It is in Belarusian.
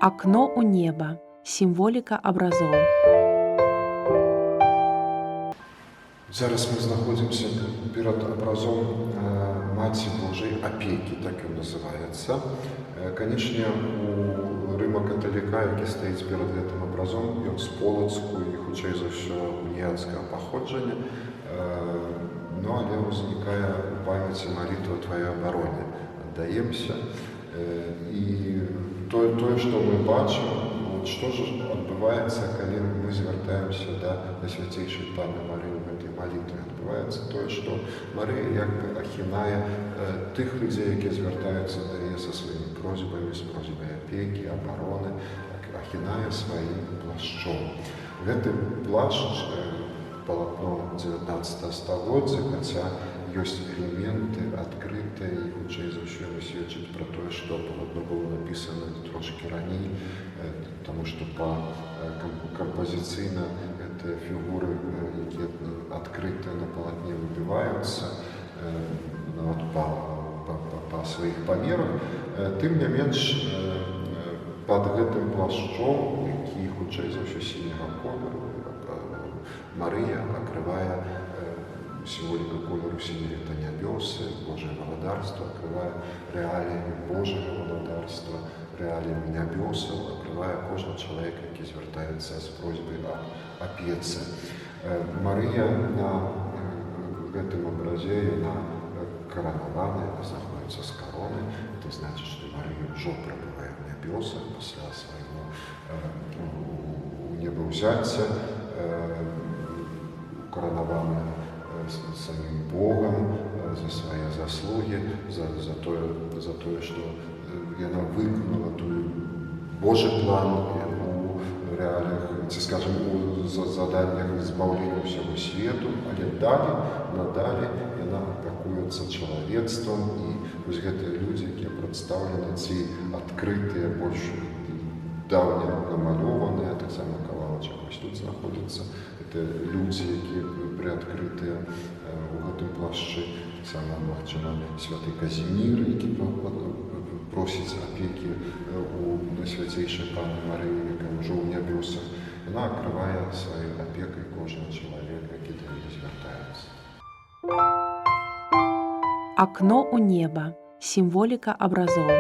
Окно у неба. Сімволіка абразоў. Зараз мы знаходзімся перад абразом Маці Божай апекі, так ён называецца. Канечне, у рыма-каталіка, які стаіць перад гэтым абразом, ён з Полацку і, хутчэй за ўсё, уніяцкага паходжання, але ўзнікае ў памяці малітва тваёй абароне. Аддаемся. І тое, што мы бачым, што ж адбываецца, калі мы звяртаемся да Свяцейшай Панны Марыі ў гэтай малітве. Адбываецца тое, што Марыя як бы ахінае тых людзей, якія звяртаюцца да яе са сваімі просьбамі, з просьбай апекі, абароны, ахінае сваім плашчом. Гэты плашч, палатно 19 стагоддзя, хаця ёсць элементы адкрытыя і, хутчэй за ўсё, сведчаць пра тое, што палатно было напісана трошкі раней, таму што кампазіцыйна гэтыя фігуры, якія адкрытыя на палатне, выбіваюцца нават па сваіх памерах. Тым не менш, пад гэтым плашчом, які, хутчэй за ўсё, сіняга колеру, Марыя акрывае сімволіка колеру сінявіта нябёсы, Божае валадарства, акрывае рэаліямі Божага валадарства, рэаліямі нябёсаў, акрывае кожны чалавек, які звяртаецца з просьбай аб апецы. Марыя на гэтым абразе, яна каранаваная, яна знаходзіцца з каронай. Это значыць, што Марыя ўжо прабывае ў нябёсах пасля свайго небаўзяцця, каранаваная самим Богом за свае заслугі, за тое, што яна выканала той Божы план у рэаліях, ці, скажем, у заданнях збаўлення ўсяго свету, але надалей яна апякуецца чалавецтвам, і вось гэтыя людзі, якія прадстаўлены, ці адкрытыя, больш даўня намалёваныя, таксама кавалачак вось тут знаходзяцца. Это людзі, якія прыадкрытыя ў гэтым плашчы. Таксама, магчыма, святы Казімір, які просіць апекі у Свяцейшай Панны Марыі, якая ўжо ў нябёсах. Яна акрывае сваёй апекай кожны чалавек, які да яе звяртаецца. Окно у неба. Сімволіка абразоў.